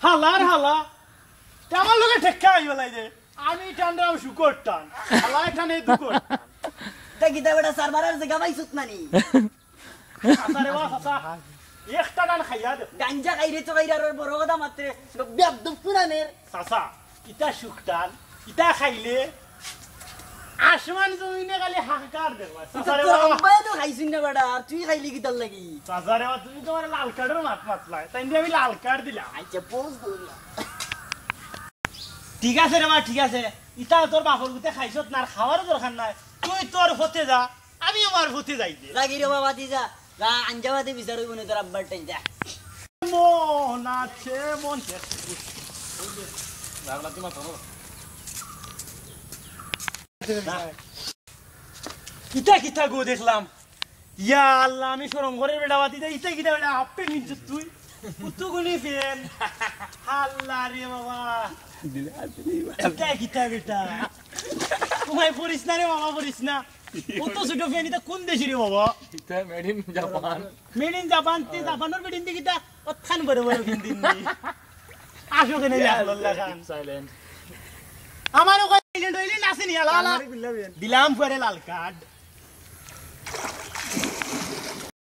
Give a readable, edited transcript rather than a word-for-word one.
হালার হালা আমার লোকে ঠেক্কা আই বলাই দে আমি টানরাম শুকর টান হালায় টানে দুকর তা গিতা বেটা সারবারের জায়গা পাইছত নানি আসারে বা হাসা একটা টান খাইয়া দে গাঞ্জা খাইরে তো খাইরার বড় কথা মাত্রে বেদব কুনানের সাসা ইটা শুকটান ইটা খাইলে আসমান জমিনে খালি হাহাকার দেখবা সাসারে বাবা আম্বাই তো খাইছিস না বেটা আর তুই খাইলি কিতার লাগি সাসারে বাবা তুমি তোমার লাল কার্ডের মাত মাতলাই তাই আমি লাল কার্ড দিলাম আচ্ছা পোজ দিলা ঠিক আছে রে মা ঠিক আছে ইটা তোর বাপর গুতে খাইছত না আর খাওয়ারও দরকার নাই তুই তোর হতে যা আমি আমার হতে যাই দে লাগি রে বাবা দি যা যা আঞ্জাবাতে বিচার হইব না তোর আব্বার টাইম যা মন আছে মন রাগলা তুমি ধরো কিতা কিতা গো দেখলাম ইয়া আল্লাহ আমি শরম করে বেড়া বাতি দে ইতা কিতা বেড়া আপে নিজ তুই পুতুগুনি ফেন আল্লাহ রে বাবা কিতা কিতা বেটা তোমায় পড়িস না রে বাবা পড়িস না কত ছোট ফেন এটা কোন দেশি রে বাবা এটা made in Japan made in Japan তে জাপানের মেড ইন দিকিটা অতখান বড় বড় ফেন দিন আসো কেনে আল্লাহ খান সাইলেন্ট আমারও কই সাইলেন্ট হইলি নাসিনি আলা দিলাম পরে লাল কার্ড